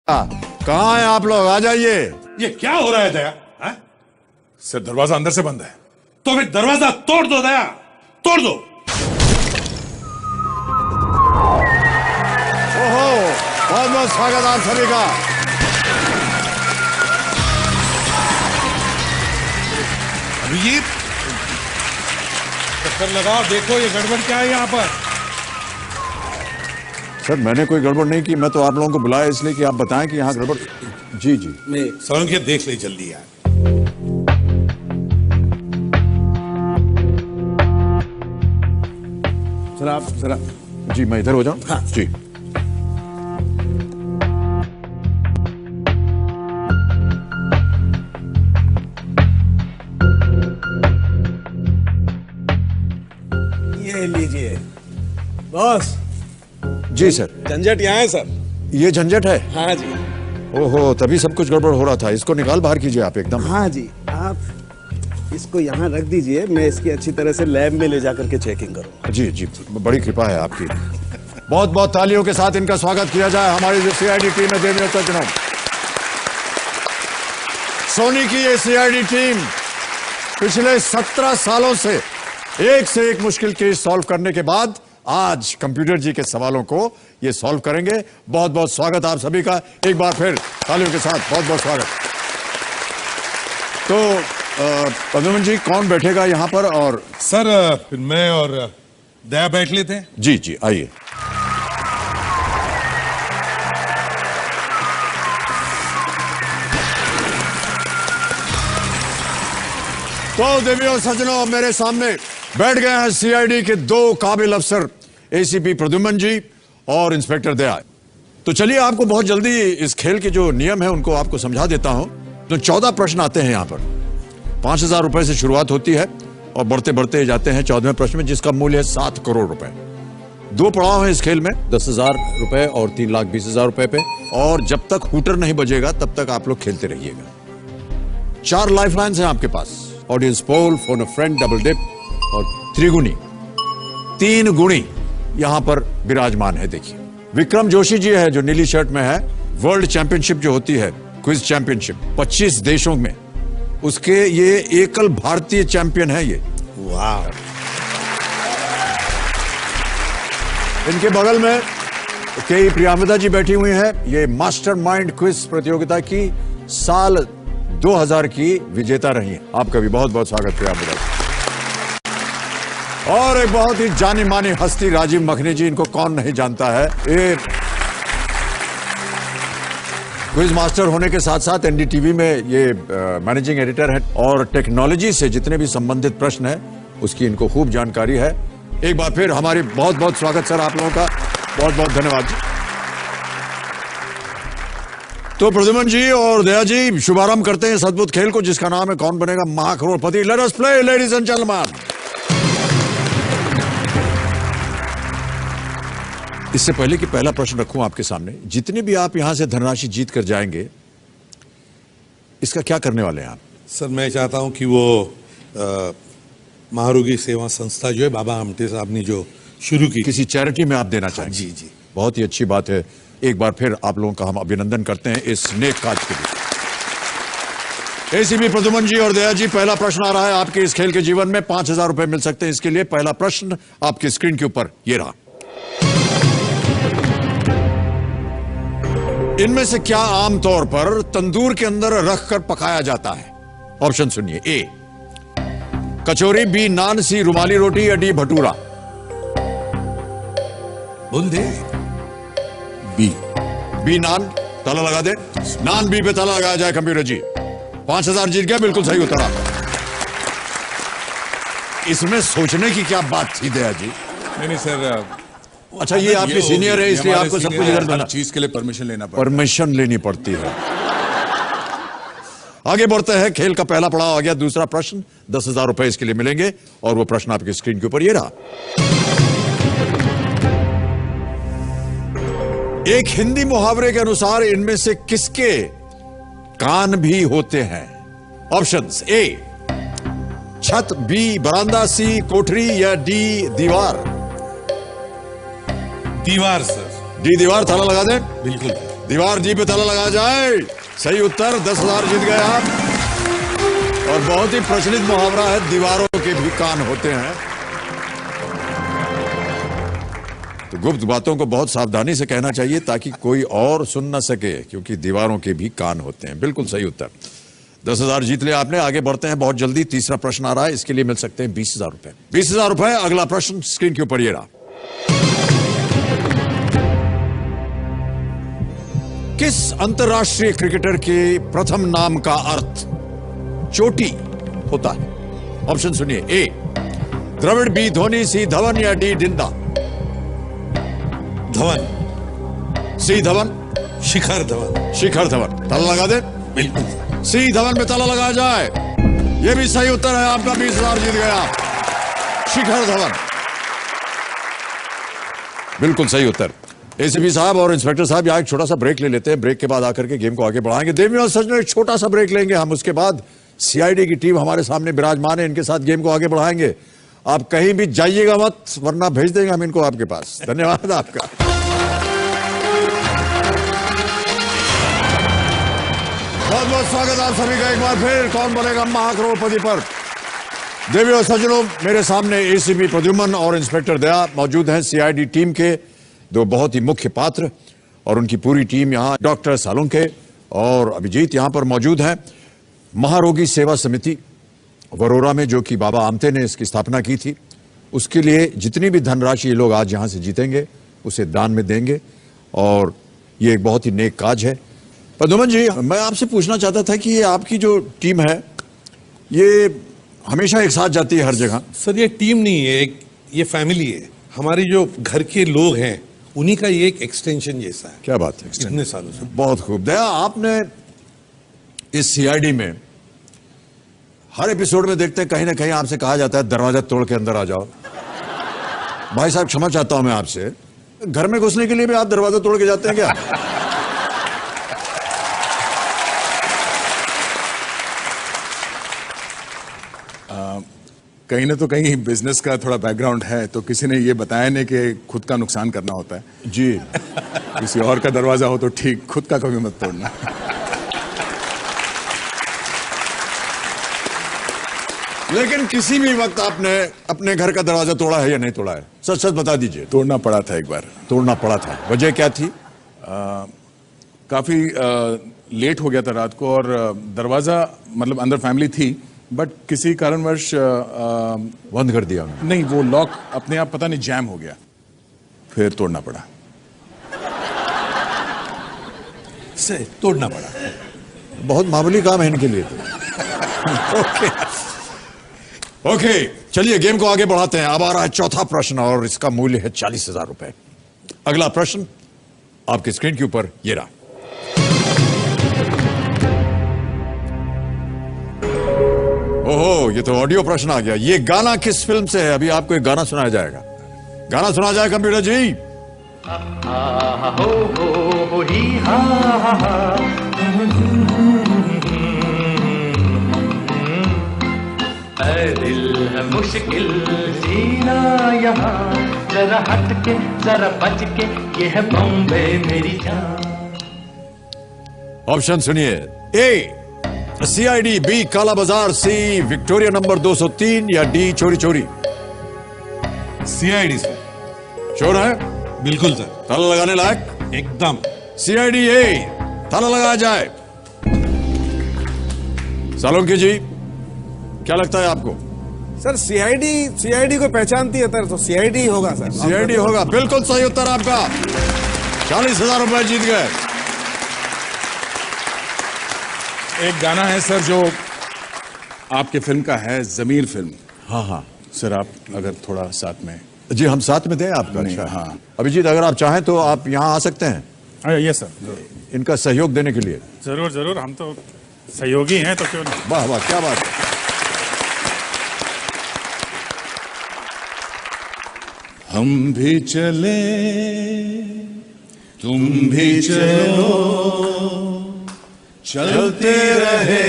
कहाँ हैं आप लोग? आ जाइए। ये क्या हो रहा है दया? सर दरवाजा अंदर से बंद है। तो फिर दरवाजा तोड़ दो दया, तोड़ दो। ओहो, बहुत बहुत स्वागत आप सभी का। अभिजीत, चक्कर लगाओ, देखो ये गड़बड़ क्या है यहाँ पर। सर मैंने कोई गड़बड़ नहीं की, मैं तो आप लोगों को बुलाया इसलिए कि आप बताएं कि यहाँ गड़बड़। जी जी, मैं सोलंकी देख ले जल्दी यार। सर आप जरा, जी मैं इधर हो जाऊं? हाँ जी। ये लीजिए बॉस। जी सर। झंझट यहाँ है सर। ये झंझट है? हाँ जी। ओहो, तभी सब कुछ गड़बड़ हो रहा था। इसको निकाल बाहर कीजिए आप एकदम। हाँ जी, आप इसको यहाँ रख दीजिए, मैं इसकी अच्छी तरह से लैब में ले जाकर के चेकिंग करूँगा। जी जी, बड़ी कृपा है आपकी। बहुत बहुत तालियों के साथ इनका स्वागत किया जाए। हमारी जो सीआईडी टीम है देवव्रत जनम, सोनी की ये सीआईडी टीम पिछले 17 सालों से एक मुश्किल केस सॉल्व करने के बाद आज कंप्यूटर जी के सवालों को ये सॉल्व करेंगे। बहुत बहुत स्वागत आप सभी का, एक बार फिर तालियों के साथ बहुत बहुत स्वागत। तो प्रद्युम्न जी कौन बैठेगा यहाँ पर? और सर फिर मैं और दया बैठ लेते हैं। जी जी आइए। तो देवियों सज्जनों, मेरे सामने बैठ गए हैं सीआईडी के दो काबिल अफसर, एसीपी प्रद्युम्न जी और इंस्पेक्टर दया। तो चलिए आपको बहुत जल्दी इस खेल के जो नियम है उनको आपको समझा देता हूं। तो 14 प्रश्न आते हैं यहाँ पर। 5,000 रुपए से शुरुआत होती है और बढ़ते बढ़ते जाते हैं 14वें प्रश्न में, जिसका मूल्य है 7 करोड़ रुपए। 2 पड़ाव हैं इस खेल में, 10,000 रुपए और 3,20,000 रुपए पे। और जब तक हूटर नहीं बजेगा तब तक आप लोग खेलते रहिएगा। 4 लाइफ लाइन्स हैं आपके पास, audience poll, phone a friend, double dip और त्रिगुणी। 3 गुणी यहां पर विराजमान है। देखिए विक्रम जोशी जी है जो नीली शर्ट में है। वर्ल्ड चैंपियनशिप जो होती है, क्विज चैंपियनशिप 25 देशों में, उसके ये एकल भारतीय चैंपियन है ये। वाह। इनके बगल में के प्रियंवदा जी बैठी हुई है। ये मास्टरमाइंड क्विज प्रतियोगिता की साल 2000 की विजेता रही है। आपका भी बहुत बहुत स्वागत प्रियंवदा। और एक बहुत ही जानी मानी हस्ती राजीव मखनी जी, इनको कौन नहीं जानता है। ये क्विज मास्टर होने के साथ साथ एनडीटीवी में ये मैनेजिंग एडिटर है और टेक्नोलॉजी से जितने भी संबंधित प्रश्न है उसकी इनको खूब जानकारी है। एक बार फिर हमारी बहुत बहुत स्वागत सर आप लोगों का, बहुत बहुत धन्यवाद। तो प्रद्युम्न जी और दया जी शुभारंभ करते हैं इस अद्भुत खेल को जिसका नाम है कौन बनेगा महाकरोड़पति। Let us play ladies and gentleman. इससे पहले कि पहला प्रश्न रखूं आपके सामने, जितने भी आप यहां से धनराशि जीत कर जाएंगे इसका क्या करने वाले हैं आप? सर मैं चाहता हूं कि वो महारोगी सेवा संस्था जो है बाबा आमटे साहब ने जो शुरू की, किसी चैरिटी में आप देना चाहेंगे? जी जी, बहुत ही अच्छी बात है। एक बार फिर आप लोगों का हम अभिनंदन करते हैं इस नेक कार्य के लिए। एसीपी प्रद्युम्न जी और दया जी, पहला प्रश्न आ रहा है आपके इस खेल के जीवन में। 5,000 रुपए मिल सकते हैं इसके लिए। पहला प्रश्न आपकी स्क्रीन के ऊपर ये रहा। इनमें से क्या आमतौर पर तंदूर के अंदर रखकर पकाया जाता है? ऑप्शन सुनिए। ए कचौरी, बी नान, सी रुमाली रोटी या डी भटूरा। बोल दे। बी नान। ताला लगा दे। नान बी पे ताला लगाया जाए कंप्यूटर जी। 5,000 जीत गया, बिल्कुल सही उत्तर। इसमें सोचने की क्या बात थी दया जी? नहीं सर, अच्छा ये आपके सीनियर है इसलिए आपको सब कुछ इधर देना, चीज के लिए परमिशन लेना पड़ता है। परमिशन लेनी पड़ती है। आगे बढ़ते हैं, खेल का पहला पड़ाव आ गया। दूसरा प्रश्न 10,000 रुपए इसके लिए मिलेंगे और वो प्रश्न आपकी स्क्रीन के ऊपर ये रहा। एक हिंदी मुहावरे के अनुसार इनमें से किसके कान भी होते हैं? ऑप्शंस। ए छत, बी बरामदा, सी कोठरी या डी दीवार। दीवार सर। डी दीवार। ताला लगा दें। बिल्कुल। दीवार जी पे ताला लगा जाए। सही उत्तर, 10,000 जीत गए आप। और बहुत ही प्रचलित मुहावरा है, दीवारों के भी कान होते हैं। तो गुप्त बातों को बहुत सावधानी से कहना चाहिए ताकि कोई और सुन ना सके, क्योंकि दीवारों के भी कान होते हैं। बिल्कुल सही उत्तर। 10,000 जीत लिया आपने। आगे बढ़ते हैं बहुत जल्दी। तीसरा प्रश्न आ रहा है, इसके लिए मिल सकते हैं 20,000 रुपए। 20,000 रुपए। अगला प्रश्न स्क्रीन के ऊपर ये रहा। किस अंतरराष्ट्रीय क्रिकेटर के प्रथम नाम का अर्थ चोटी होता है? ऑप्शन सुनिए। ए द्रविड़, बी धोनी, सी धवन या डी डिंडा? धवन। सी धवन। शिखर धवन। शिखर धवन। ताला लगा दे। बिल्कुल। सी धवन में ताला लगाया जाए। यह भी सही उत्तर है आपका। 20,000 जीत गया। शिखर धवन, बिल्कुल सही उत्तर। एसीपी साहब और इंस्पेक्टर साहब यहाँ एक छोटा सा ब्रेक ले लेते हैं। ब्रेक के बाद आकर के गेम को आगे बढ़ाएंगे। देवी और सच में एक छोटा सा ब्रेक लेंगे हम। उसके बाद सीआईडी की टीम हमारे सामने विराजमान है, इनके साथ गेम को आगे बढ़ाएंगे। आप कहीं भी जाइएगा मत, वरना भेज देंगे हम इनको आपके पास। धन्यवाद आपका। बहुत बहुत स्वागत आप सभी का एक बार फिर। कौन बनेगा महाकरोड़पति पर। देवी और सज्जनों, मेरे सामने एसीपी प्रद्युमन और इंस्पेक्टर दया मौजूद हैं, सीआईडी टीम के दो बहुत ही मुख्य पात्र, और उनकी पूरी टीम यहाँ। डॉक्टर सालुंके और अभिजीत यहाँ पर मौजूद हैं। महारोगी सेवा समिति वरोरा में, जो कि बाबा आमटे ने इसकी स्थापना की थी, उसके लिए जितनी भी धनराशि ये लोग आज यहाँ से जीतेंगे उसे दान में देंगे, और ये एक बहुत ही नेक काज है। प्रद्युमन जी, मैं आपसे पूछना चाहता था कि ये आपकी जो टीम है ये हमेशा एक साथ जाती है हर जगह? सर ये टीम नहीं है, ये फैमिली है। हमारी जो घर के लोग हैं उन्हीं का ये एक एक्सटेंशन जैसा है। क्या बात है। इतने सालों से। बहुत खूब। दया, आपने इस सीआईडी में हर एपिसोड में देखते हैं कहीं ना कहीं आपसे कहा जाता है दरवाजा तोड़ के अंदर आ जाओ। भाई साहब क्षमा चाहता हूं मैं आपसे, घर में घुसने के लिए भी आप दरवाजा तोड़ के जाते हैं क्या? कहीं ना तो कहीं बिजनेस का थोड़ा बैकग्राउंड है, तो किसी ने ये बताया नहीं कि खुद का नुकसान करना होता है जी। किसी और का दरवाजा हो तो ठीक, खुद का कभी मत तोड़ना। लेकिन किसी भी वक्त आपने अपने घर का दरवाजा तोड़ा है या नहीं तोड़ा है? सच सच बता दीजिए। तोड़ना पड़ा था एक बार। तोड़ना पड़ा था, वजह क्या थी? काफी लेट हो गया था रात को, और दरवाजा मतलब अंदर फैमिली थी, बट किसी कारणवश बंद कर दिया उन्होंने? नहीं, वो लॉक अपने आप पता नहीं जैम हो गया, फिर तोड़ना पड़ा। से तोड़ना पड़ा। बहुत मामूली काम है इनके लिए तो। ओके, चलिए गेम को आगे बढ़ाते हैं। अब आ रहा है चौथा प्रश्न, और इसका मूल्य है 40,000 रुपए। अगला प्रश्न आपकी स्क्रीन के ऊपर ये रहा। ओहो, ये तो ऑडियो प्रश्न आ गया। ये गाना किस फिल्म से है? अभी आपको एक गाना सुनाया जाएगा। गाना सुना जाए कंप्यूटर जी। दिल है मुश्किल जीना यहाँ, जरा हट के जरा बच के, ये है बॉम्बे मेरी जान। ऑप्शन सुनिए। ए सीआईडी, बी काला बाजार, सी विक्टोरिया नंबर 203 या डी चोरी चोरी? CID sir. चोर है? बिल्कुल सर। ताला लगाने लायक? एकदम। सीआईडी ए, ताला लगाया जाए। सालुंके जी, क्या लगता है आपको? सर सीआईडी को पहचानती है सर, तो सीआईडी होगा सर। सीआईडी होगा, बिल्कुल सही उत्तर आपका। 40,000 रुपए जीत गए। एक गाना है सर जो आपके फिल्म का है, जमीर फिल्म। हाँ हाँ सर, आप अगर थोड़ा साथ में। जी, हम साथ में थे आपका। नहीं, अच्छा हाँ। अभिजीत, अगर आप चाहें तो आप यहाँ आ सकते हैं यस सर, इनका सहयोग देने के लिए। जरूर जरूर, हम तो सहयोगी हैं तो क्यों नहीं। वाह वाह, क्या बात है। हम भी चले तुम भी चलो, चलते रहे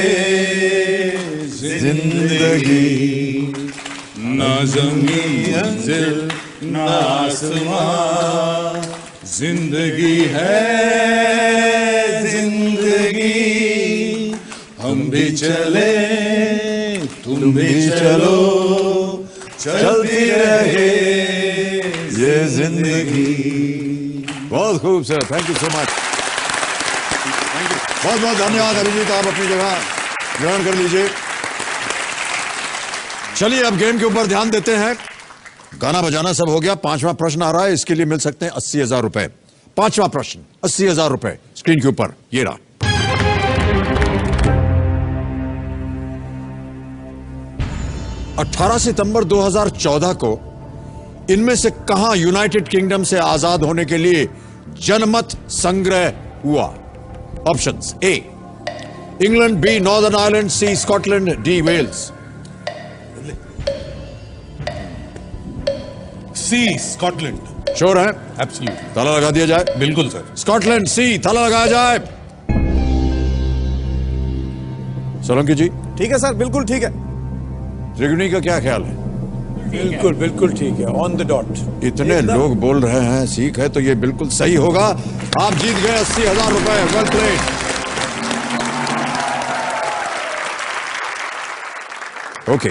जिंदगी, ना ज़मीन मंजिल ना आसमां, जिंदगी है जिंदगी, हम भी चले तुम भी चलो, चलती रहे ये जिंदगी। बहुत खूब sir, thank you so much. बहुत बहुत धन्यवाद अभिजीत, आप अपनी जगह ग्रहण कर लीजिए। चलिए अब गेम के ऊपर ध्यान देते हैं। गाना बजाना सब हो गया, पांचवा प्रश्न आ रहा है, इसके लिए मिल सकते हैं 80,000 रुपए। पांचवा प्रश्न 80,000 रुपए स्क्रीन के ऊपर ये रहा। 18 सितंबर 2014 को इनमें से कहां यूनाइटेड किंगडम से आजाद होने के लिए जनमत संग्रह हुआ? Options: A England, B Northern Ireland, C Scotland, D Wales. C Scotland. Sure है? एब्सोल्युटली। ताला लगा दिया जाए। बिल्कुल सर। स्कॉटलैंड सी, ताला लगाया जाए। सोलंकी जी, ठीक है सर, बिल्कुल ठीक है। त्रिगुणी का क्या ख्याल है? बिल्कुल बिल्कुल ठीक है, ऑन द डॉट। इतने लोग बोल रहे हैं सीख है तो ये बिल्कुल सही होगा। आप जीत गए 80,000 रुपए। Well played. ओके,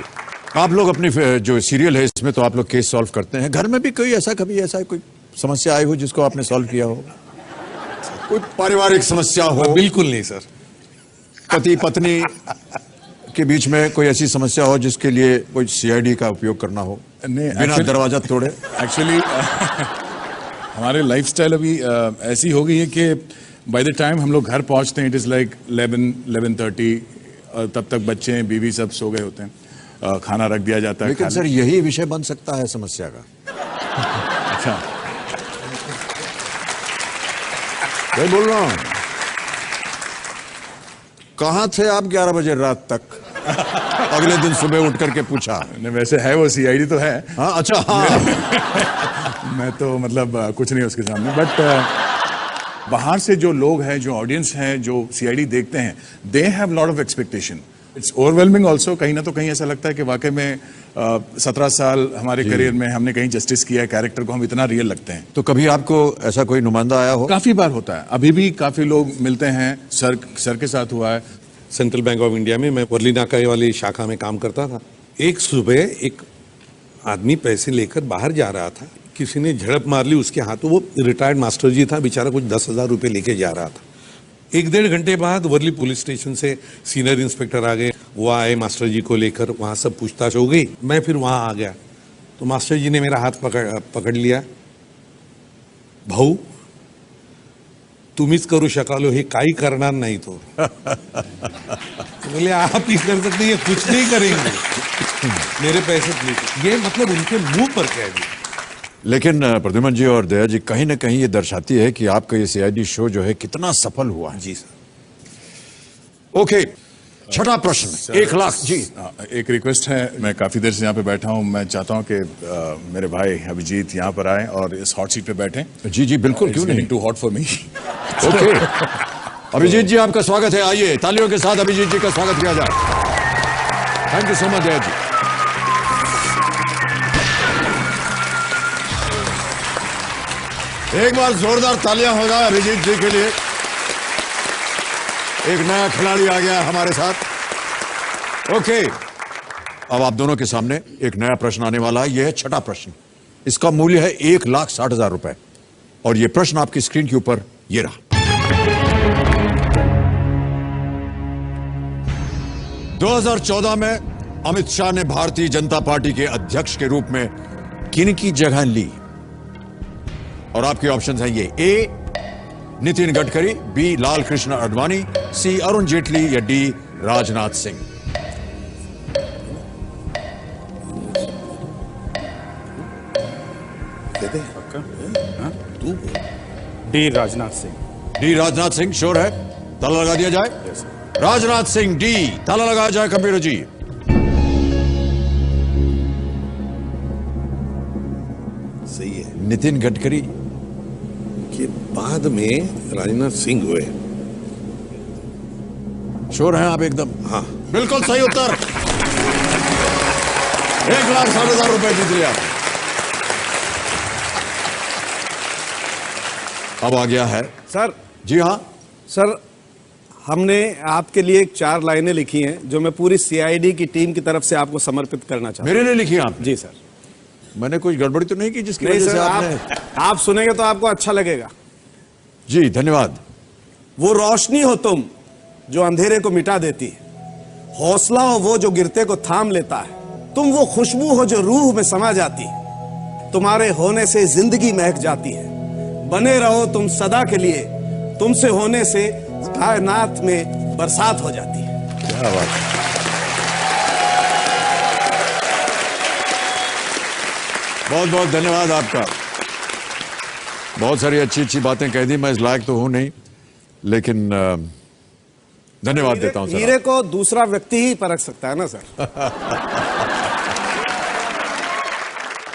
आप लोग अपनी जो सीरियल है इसमें तो आप लोग केस सॉल्व करते हैं। घर में भी कोई ऐसा कभी ऐसा कोई समस्या आई हो जिसको आपने सॉल्व किया हो? कोई पारिवारिक समस्या हो? बिल्कुल नहीं सर। पति पत्नी के बीच में कोई ऐसी समस्या हो जिसके लिए कोई सीआईडी का उपयोग करना हो, नहीं, बिना दरवाजा तोड़े? एक्चुअली हमारे लाइफस्टाइल अभी ऐसी हो गई है कि बाय द टाइम हम लोग घर पहुंचते हैं इट इज़ लाइक 11:30, और तब तक बच्चे बीवी सब सो गए होते हैं, खाना रख दिया जाता है। लेकिन सर यही विषय बन सकता है समस्या का। अच्छा, मैं बोल रहा हूं, कहां थे आप 11 बजे रात तक? अगले दिन सुबह उठ करके पूछा। नहीं वैसे है वो सीआईडी तो है। हाँ, अच्छा, हाँ। मैं तो मतलब कुछ नहीं उसके सामने, बट बाहर से जो लोग हैं, जो ऑडियंस हैं, जो सीआईडी देखते हैं, they have lot of expectation. It's overwhelming also. कहीं ना तो कहीं ऐसा लगता है कि वाकई में 17 साल हमारे करियर में हमने कहीं जस्टिस किया है, कैरेक्टर को हम इतना रियल लगते हैं। तो कभी आपको ऐसा कोई नुमाइंदा आया हो? काफी बार होता है, अभी भी काफी लोग मिलते हैं। सर के साथ हुआ है। सेंट्रल बैंक ऑफ इंडिया में मैं वर्ली नाका वाली शाखा में काम करता था। एक सुबह एक आदमी पैसे लेकर बाहर जा रहा था, किसी ने झड़प मार ली उसके हाथों। वो रिटायर्ड मास्टर जी था बेचारा, कुछ 10,000 रुपये लेके जा रहा था। 1-1.5 घंटे बाद वर्ली पुलिस स्टेशन से सीनियर इंस्पेक्टर आ गए। वो आए मास्टर जी को लेकर, वहाँ सब पूछताछ हो गई। मैं फिर वहाँ आ गया तो मास्टर जी ने मेरा हाथ पकड़ लिया। भाऊ तुम्हीच करू शकालो, हे काही करणार नाही तो। बोले आप ही कर सकते, ये कुछ नहीं करेंगे, मेरे पैसे प्लीज। ये मतलब उनके मुंह पर कह दिया। लेकिन प्रद्युमन जी और दया जी, कहीं ना कहीं ये दर्शाती है कि आपका ये सीआईडी शो जो है कितना सफल हुआ है। जी सर। ओके, छठा प्रश्न 1 लाख। जी, एक रिक्वेस्ट है, मैं काफी देर से यहाँ पे बैठा हूँ, मैं चाहता हूँ कि मेरे भाई अभिजीत यहाँ पर आए और इस हॉट सीट पे बैठे। जी जी बिल्कुल, क्यों नहीं। Too hot for me. Okay, Abhijeet ji आपका स्वागत है। आइए तालियों के साथ अभिजीत जी का स्वागत किया जाए। थैंक यू सो मच दया जी। एक बार जोरदार तालियां हो जाए अभिजीत जी के लिए। एक नया खिलाड़ी आ गया हमारे साथ। ओके, अब आप दोनों के सामने एक नया प्रश्न आने वाला है। यह है छठा प्रश्न। इसका मूल्य है 1,60,000 रुपए और यह प्रश्न आपकी स्क्रीन के ऊपर ये रहा। 2014 में अमित शाह ने भारतीय जनता पार्टी के अध्यक्ष के रूप में किनकी जगह ली? और आपके ऑप्शंस हैं ये: ए नितिन गडकरी, बी लाल कृष्ण आडवाणी, सी अरुण जेटली या D Rajnath Singh. D Rajnath Singh. D Rajnath Singh sure है? ताला लगा दिया जाए। राजनाथ सिंह डी, ताला लगाया जाए कंप्यूटर जी। सही है। नितिन गडकरी के बाद में राजनाथ सिंह हुए। श्योर हैं आप एकदम? हाँ। बिल्कुल सही उत्तर। 1,60,000 रुपए जीत लिया। अब आ गया है। सर जी हाँ, सर, हमने आपके लिए 4 लाइनें लिखी हैं जो मैं पूरी सीआईडी की टीम की तरफ से आपको समर्पित करना चाहता मेरे लिए लिखी आप? हूं। जी सर। मैंने कोई गड़बड़ी तो नहीं की जिसकी नहीं वजह सर, से आपने? आप सुनेंगे तो आपको अच्छा लगेगा। जी धन्यवाद। वो रोशनी हो तुम जो अंधेरे को मिटा देती है, हौसला हो वो जो गिरते को थाम लेता है, तुम वो खुशबू हो जो रूह में समा जाती है, तुम्हारे होने से जिंदगी महक जाती है, बने रहो तुम सदा के लिए, तुमसे होने से कायनात में बरसात हो जाती है। क्या बात है। बहुत बहुत धन्यवाद आपका। बहुत सारी अच्छी अच्छी बातें कह दी, मैं इस लायक तो हूं नहीं, लेकिन धन्यवाद देता हूं सर। हीरे को दूसरा व्यक्ति ही परख सकता है ना सर।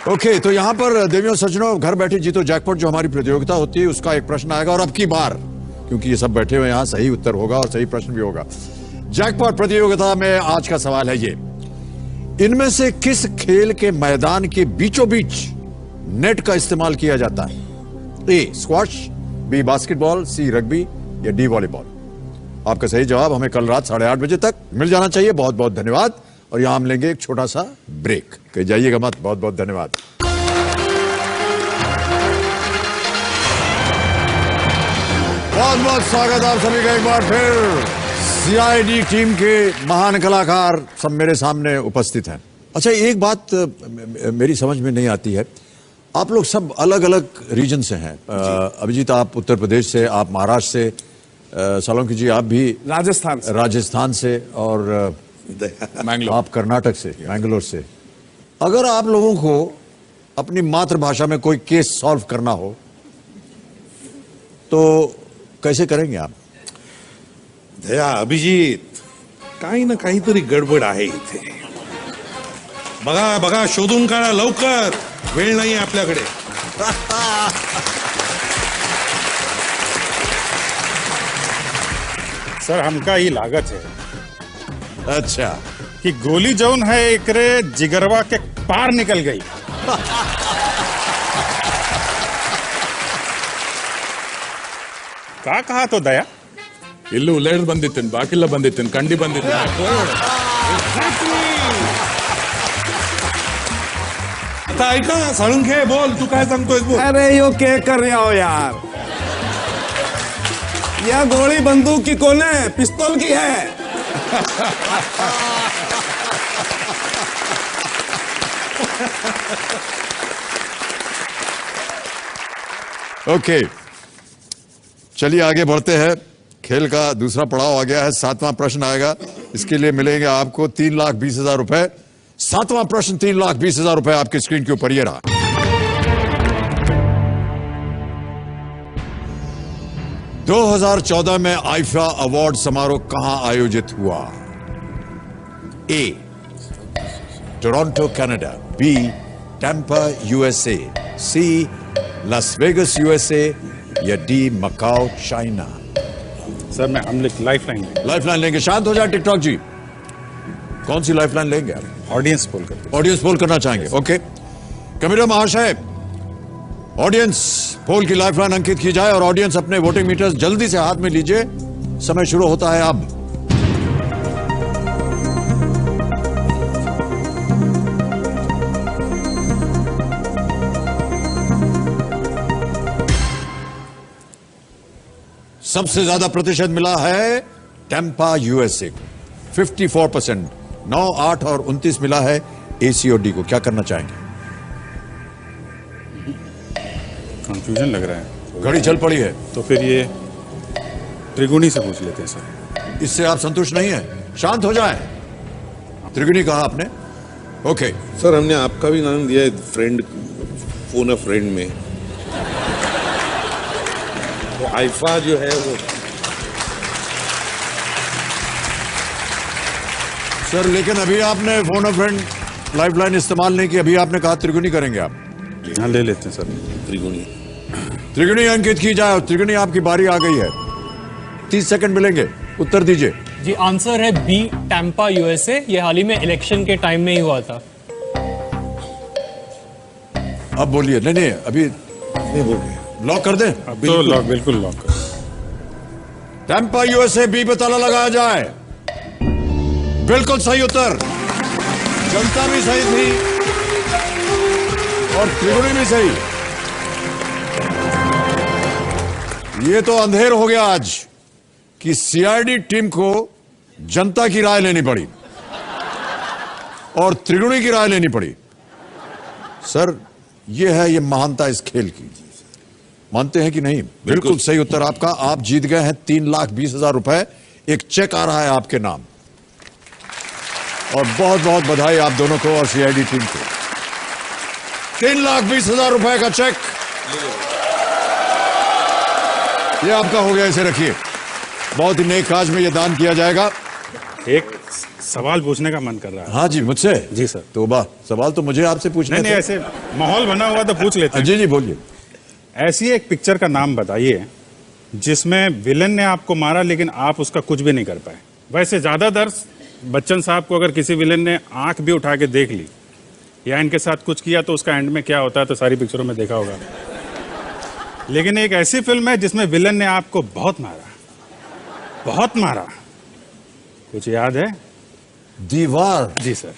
ओके, तो यहां पर देवियों सज्जनों, घर बैठे जीतो जैकपॉट जो हमारी प्रतियोगिता होती है उसका एक प्रश्न आएगा, और अब की बार क्योंकि ये सब बैठे हुए यहां सही उत्तर होगा और सही प्रश्न भी होगा। जैकपॉट प्रतियोगिता में आज का सवाल है ये: इनमें से किस खेल के मैदान के बीचों बीच नेट का इस्तेमाल किया जाता है? ए स्क्वॉश, बी बास्केटबॉल, सी रग्बी या डी वॉलीबॉल? आपका सही जवाब हमें कल रात 8:30 बजे तक मिल जाना चाहिए। बहुत बहुत धन्यवाद। और यहां हम लेंगे एक छोटा सा ब्रेक, कहीं जाइएगा मत। बहुत बहुत धन्यवाद। बहुत बहुत स्वागत आप सभी का एक बार फिर। सीआईडी टीम के महान कलाकार सब मेरे सामने उपस्थित हैं। अच्छा, एक बात मेरी समझ में नहीं आती है, आप लोग सब अलग अलग रीजन से हैं। अभिजीत आप उत्तर प्रदेश से, आप महाराष्ट्र से, सोलंकी जी आप भी राजस्थान से, और मैंगलोर। आप कर्नाटक से, मैंगलोर से। अगर आप लोगों को अपनी मातृभाषा में कोई केस सॉल्व करना हो तो कैसे करेंगे आप? दया, अभिजीत, काही ना काहीतरी गडबड आहे इथे. बघा बघा, शोधून काढा लवकर, वेळ नाही आपल्याकडे. सर हमका ही लागत है अच्छा, कि गोली जौन है एकरे जिगरवा के पार निकल गई. का कहा तो दया? ಇಲ್ಲೂ ಉಲ್ಲೇಡ್ ಬಂದಿತ್ತೇನು, ಬಾಕಿಲ್ಲ ಬಂದಿತ್ತೇನು, ಕಂಡಿ ಬಂದಿತ್ತೇನು. आता ऐका, साळुंखे बोल, तू काय सांगतोयस बोल. अरे यो क्या कर रहे हो यार? यह गोली बंदूक की कौन है? पिस्तौल की है। ओके, चलिए आगे बढ़ते हैं। खेल का दूसरा पड़ाव आ गया है। 7वां प्रश्न आएगा, इसके लिए मिलेंगे आपको 3,20,000 रुपए। 7वां प्रश्न 3,20,000 रुपए आपकी स्क्रीन के ऊपर ये रहा। दो 2014 में आईफा अवार्ड समारोह कहां आयोजित हुआ? A Toronto Canada, B Tampa USA, C Las Vegas USA या डी मकाओ चाइना? सर मैं हम लाइफलाइन लेंगे. लाइफलाइन लेंगे। शांत हो जाए टिकटॉक जी, कौन सी लाइफलाइन लेंगे आप? ऑडियंस पोल करते. ऑडियंस पोल करना चाहेंगे? ओके, कमिश्नर महाशय, ऑडियंस पोल की लाइफलाइन अंकित की जाए और ऑडियंस अपने वोटिंग मीटर्स जल्दी से हाथ में लीजिए। समय शुरू होता है अब। सबसे ज्यादा प्रतिशत मिला है टैम्पा यूएसए को, 54%। 9, 8 और 29 मिला है एसी और डी को। क्या करना चाहेंगे? कंफ्यूजन लग रहा है. घड़ी चल पड़ी है, तो फिर ये त्रिगुणी से पूछ लेते हैं सर. इससे आप संतुष्ट नहीं है? शांत हो जाए। त्रिगुणी कहा आपने? ओके, सर हमने आपका भी नाम दिया है फ्रेंड, फोन अ फ्रेंड में. वो आईफा जो है वो सर, लेकिन अभी आपने फोन अ फ्रेंड लाइफलाइन इस्तेमाल नहीं की, अभी आपने कहा त्रिगुणी करेंगे आप। हाँ ले लेते हैं सर. त्रिगुणी. त्रिगुणी अंकित की जाए। त्रिगुणी आपकी बारी आ गई है, 30 सेकंड मिलेंगे, उत्तर दीजिए। जी आंसर है बी टैम्पा यूएसए। ये हाल ही में इलेक्शन के टाइम में ही हुआ था। अब बोलिए। नहीं नहीं, अभी नहीं बोल गए. लॉक कर दें? अब तो लॉक, बिल्कुल लॉक कर। टैम्पा यूएसए बी पे ताला लगाया जाए। बिल्कुल सही उत्तर। जनता भी सही थी और त्रिगुणी भी सही। ये तो अंधेर हो गया आज कि सीआईडी टीम को जनता की राय लेनी पड़ी और त्रिगुणी की राय लेनी पड़ी। सर, ये है ये महानता इस खेल की। मानते हैं कि नहीं? बिल्कुल सही उत्तर आपका। आप जीत गए हैं 3,20,000 रुपए। एक चेक आ रहा है आपके नाम और बहुत बहुत बधाई आप दोनों को और सीआईडी टीम को। 3,20,000 रुपए का चेक ये आपका हो गया। इसे रखिए, बहुत ही नेक काज में ये दान किया जाएगा। एक सवाल पूछने का मन कर रहा है। हाँ जी, मुझसे? जी सर। तोबा, सवाल तो मुझे आपसे पूछना नहीं, ऐसे माहौल बना हुआ तो पूछ लेते हैं। जी जी, बोलिए। ऐसी एक पिक्चर का नाम बताइए जिसमें विलन ने आपको मारा लेकिन आप उसका कुछ भी नहीं कर पाए। वैसे ज्यादातर बच्चन साहब को अगर किसी विलन ने आंख भी उठा के देख ली या इनके साथ कुछ किया तो उसका एंड में क्या होता है तो सारी पिक्चरों में देखा होगा। लेकिन एक ऐसी फिल्म है जिसमें विलन ने आपको बहुत मारा। कुछ याद है? दीवार। जी सर।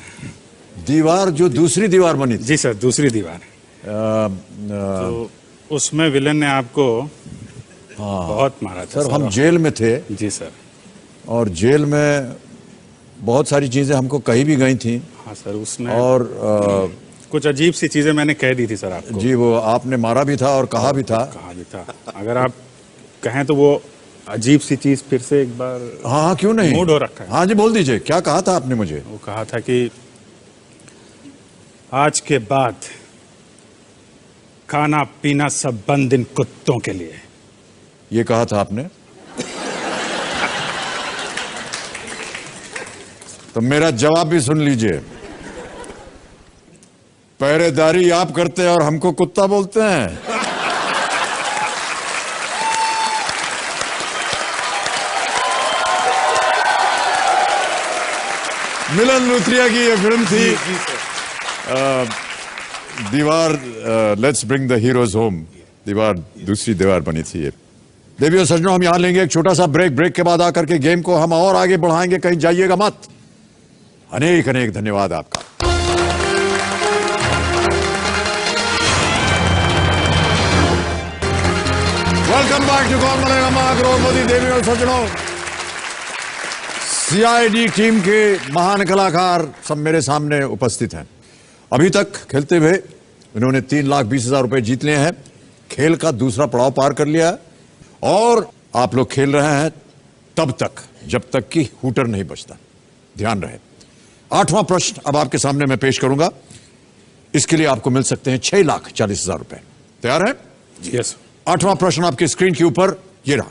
दीवार जो दूसरी दीवार बनी थी। जी सर, दूसरी दीवार। तो उसमें विलन ने आपको बहुत मारा था। सर, हम जेल में थे। जी सर। और जेल में बहुत सारी चीजें हमको कही भी गई थी। हाँ सर, उसने और कुछ अजीब सी चीजें मैंने कह दी थी सर आपको। जी, वो आपने मारा भी था और कहा भी था। अगर आप कहें तो वो अजीब सी चीज फिर से एक बार। हाँ, क्यों नहीं? मूड हो रखा है। हाँ जी, बोल दीजिए, क्या कहा था आपने मुझे? वो कहा था कि आज के बाद खाना पीना सब बंद इन कुत्तों के लिए। ये कहा था आपने? तो मेरा जवाब भी सुन लीजिए। पहरेदारी आप करते हैं और हमको कुत्ता बोलते हैं। मिलन लूथरिया की ये फिल्म थी दीवार। Let's bring the heroes home. दीवार दूसरी दीवार बनी थी ये। देवियों सज्जनों, हम यहां लेंगे एक छोटा सा ब्रेक। ब्रेक के बाद आकर के गेम को हम और आगे बढ़ाएंगे, कहीं जाइएगा मत। अनेक अनेक धन्यवाद आपका। वेलकम बैक टू कौन बनेगा महाकरोड़पति। देवियों और सज्जनों, सीआईडी टीम के महान कलाकार सब मेरे सामने उपस्थित हैं। अभी तक खेलते हुए इन्होंने 3,20,000 रुपए जीत लिए हैं। खेल का दूसरा पड़ाव पार कर लिया और आप लोग खेल रहे हैं तब तक जब तक कि हूटर नहीं बजता। ध्यान रहे। 8वां प्रश्न अब आपके सामने मैं पेश करूंगा। इसके लिए आपको मिल सकते हैं 6,40,000 रुपए। तैयार है? यस। 8वां प्रश्न आपकी स्क्रीन के ऊपर ये रहा।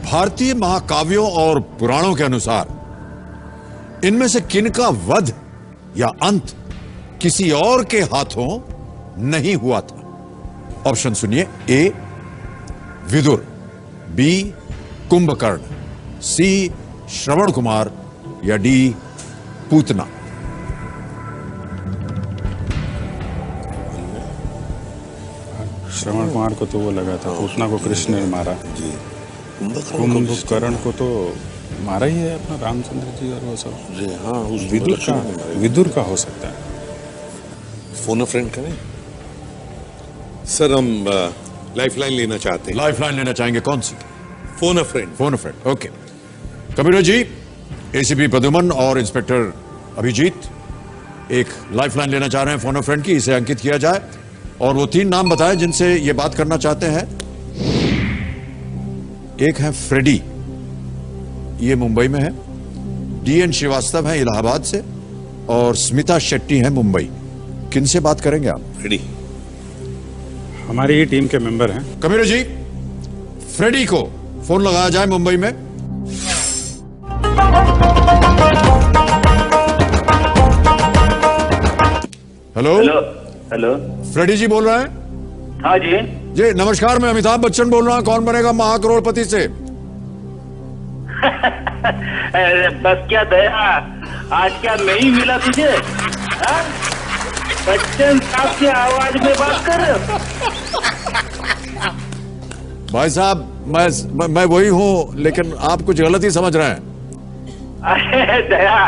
भारतीय महाकाव्यों और पुराणों के अनुसार इनमें से किनका वध या अंत किसी और के हाथों नहीं हुआ था? ऑप्शन सुनिए। ए विदुर, बी कुंभकर्ण, सी श्रवण कुमार या डी पूतना। श्रवण कुमार को तो वो लगा था, पूतना को कृष्ण ने मारा। जी। कुंभकर्ण को तो मारा ही है अपना रामचंद्र जी और वो सब। जी हाँ, उस विदुर का हो सकता है। फोन अ फ्रेंड करें सर। हम लाइफलाइन लेना चाहते हैं। लाइफलाइन लेना चाहेंगे? कौन सी? Phone a friend. Phone a friend. Okay. Kabir ji, ACP Pradyuman और इंस्पेक्टर अभिजीत एक लाइफलाइन लेना चाह रहे हैं फोन अ फ्रेंड की। इसे अंकित किया जाए और वो 3 नाम बताएं जिनसे ये बात करना चाहते हैं। एक है फ्रेडी, ये मुंबई में है। डीएन श्रीवास्तव है इलाहाबाद से और स्मिता शेट्टी है मुंबई। किनसे बात करेंगे आप? फ्रेडी हमारी ही टीम के मेंबर हैं। कबीर जी, फ्रेडी को फोन लगाया जाए मुंबई में। Hello hello. फ्रेडी जी बोल रहे हैं? हाँ जी। जी नमस्कार, मैं अमिताभ बच्चन बोल रहा हूँ कौन बनेगा महाकरोड़पति से। बस क्या दया, आज क्या नहीं मिला तुझे? बच्चन साहब की आवाज में बात कर रहे हो? भाई साहब मैं वही हूँ, लेकिन आप कुछ गलत ही समझ रहे हैं। अरे दया,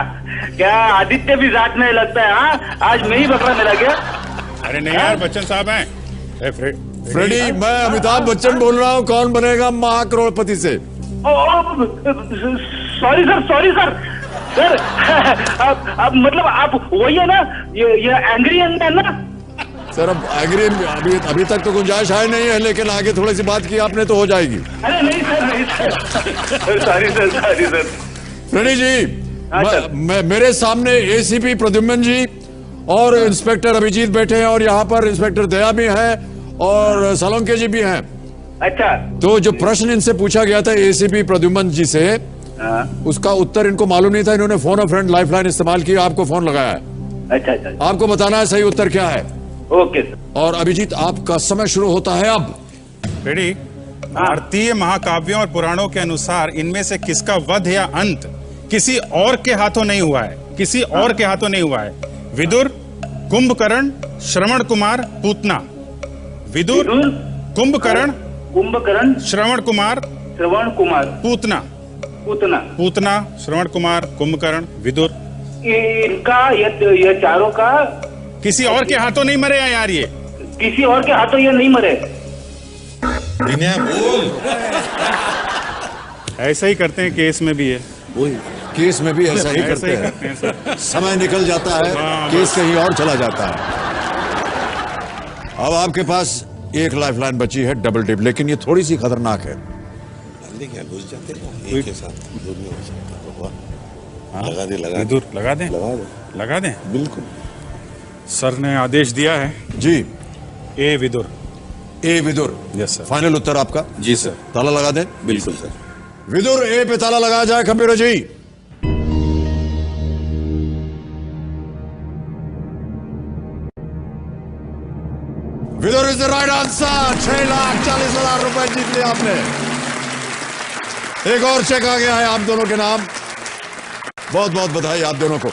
क्या आदित्य भी साथ में लगता है? हाँ, आज मैं ही बकरा मिला गया। अरे नहीं यार, बच्चन साहब हैं। फ्रेडी, मैं अमिताभ बच्चन बोल रहा हूँ, कौन बनेगा महाकरोड़पति से। सॉरी सर सर अब मतलब आप वही है ना, ये एंग्री है ना? सर अब एग्री अभी तक तो गुंजाइश है नहीं है, लेकिन आगे थोड़ी सी बात की आपने तो हो जाएगी। अरे नहीं सर सॉरी सर। फ्रेडी जी, मेरे सामने एसीपी प्रद्युम्न जी और इंस्पेक्टर अभिजीत बैठे हैं, और यहाँ पर इंस्पेक्टर दया भी हैं और सोलंके जी भी हैं। अच्छा, तो जो प्रश्न इनसे पूछा गया था एसीपी प्रद्युम्न जी से, उसका उत्तर इनको मालूम नहीं था। इन्होंने फोन अ फ्रेंड लाइफलाइन इस्तेमाल की, आपको फोन लगाया है। अच्छा, आपको बताना है सही उत्तर क्या है। Okay sir. और अभिजीत, आपका समय शुरू होता है अब। रेडी? भारतीय महाकाव्यों और पुराणों के अनुसार इनमें से किसका वध या अंत किसी और के हाथों नहीं हुआ है? किसी और के हाथों नहीं हुआ है। विदुर, कुंभकर्ण, श्रवण कुमार, पूतना। विदुर, कुंभकर्ण, श्रवण कुमार, पूतना, श्रवण कुमार, कुंभकर्ण, विदुर। इनका ये चारों का किसी और के हाथों नहीं मरे हैं यार, ये किसी और के हाथों ये नहीं मरे। बोल। ऐसा ही करते हैं, केस में भी है। वही केस में भी ऐसा ही करते हैं। समय निकल जाता है, केस कहीं और चला जाता है। अब आपके पास एक लाइफलाइन बची है, डबल टिप, लेकिन ये थोड़ी सी खतरनाक है। क्या घुस जाते हैं एक के साथ, दो नहीं हो सकता। लगा लगा दें। बिल्कुल। सर ने आदेश दिया है जी। A Vidur. Yes sir. Final उत्तर आपका? जी सर। ताला लगा दें? बिल्कुल सर। विदुर ए पे ताला लगाया जाए computer ji. Vidur is the right answer. 6,40,000 रुपए जीत लिया आपने। एक और चेक आ गया है आप दोनों के नाम। बहुत बहुत बधाई आप दोनों को।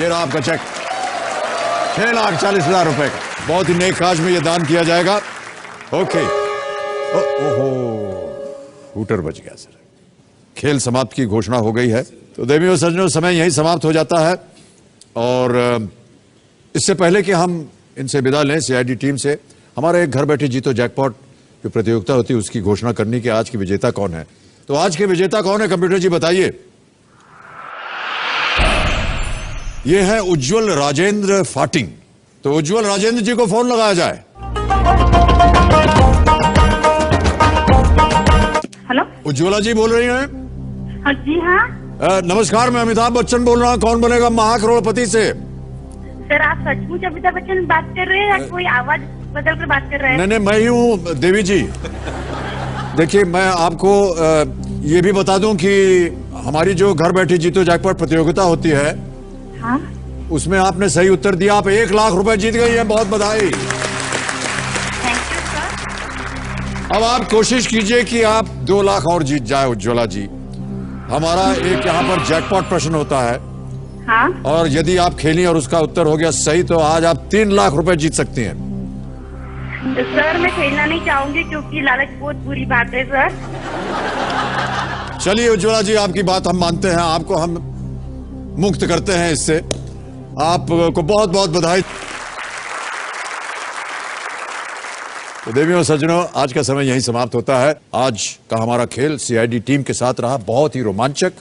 ये रहा आपका चेक, 6,40,000 रुपए का। बहुत ही नेक काज में ये दान किया जाएगा। ओके। ओहो, हूटर बच गया सर। खेल समाप्त की घोषणा हो गई है। तो देवियों सज्जनों, समय यही समाप्त हो जाता है। और इससे पहले कि हम इनसे विदा लें सीआईडी टीम से, हमारे एक घर बैठे जीतो जैकपॉट जो प्रतियोगिता होती है उसकी घोषणा करनी कि आज की विजेता कौन है। तो आज के विजेता कौन है, कंप्यूटर जी बताइए। ये है उज्जवल राजेंद्र फाटिंग। तो उज्जवल राजेंद्र जी को फोन लगाया जाए। हेलो, उज्ज्वला जी बोल रही हैं? हाँ जी। हाँ नमस्कार, मैं अमिताभ बच्चन बोल रहा हूँ। कौन बनेगा महाकरोड़पति से? सर, आप सचमुच अमिताभ बच्चन बात कर रहे हैं या कोई आवाज बदल कर बात कर रहे हैं? नहीं, मैं ही हूँ देवी जी। देखिए, मैं आपको ये भी बता दूं कि हमारी जो घर बैठे जीतो जैकपॉट प्रतियोगिता होती है, हाँ, उसमें आपने सही उत्तर दिया। आप 1,00,000 रुपए जीत गई हैं। बहुत बधाई। Thank you sir. अब आप कोशिश कीजिए कि आप 2,00,000 और जीत जाए उज्ज्वला जी। हमारा एक यहाँ पर जैकपॉट प्रश्न होता है, हाँ, और यदि आप खेली और उसका उत्तर हो गया सही तो आज आप 3,00,000 रुपए जीत सकती हैं। तो सर, मैं खेलना नहीं चाहूंगी क्योंकि लालच बहुत बुरी बात है सर। चलिए उज्ज्वला जी, आपकी बात हम मानते हैं, आपको हम मुक्त करते हैं इससे। आपको बहुत बहुत बधाई। तो देवियों सज्जनों, आज का समय यहीं समाप्त होता है। आज का हमारा खेल सीआईडी टीम के साथ रहा बहुत ही रोमांचक।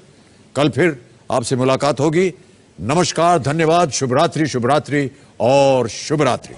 कल फिर आपसे मुलाकात होगी। नमस्कार, धन्यवाद, शुभ रात्रि और शुभ रात्रि।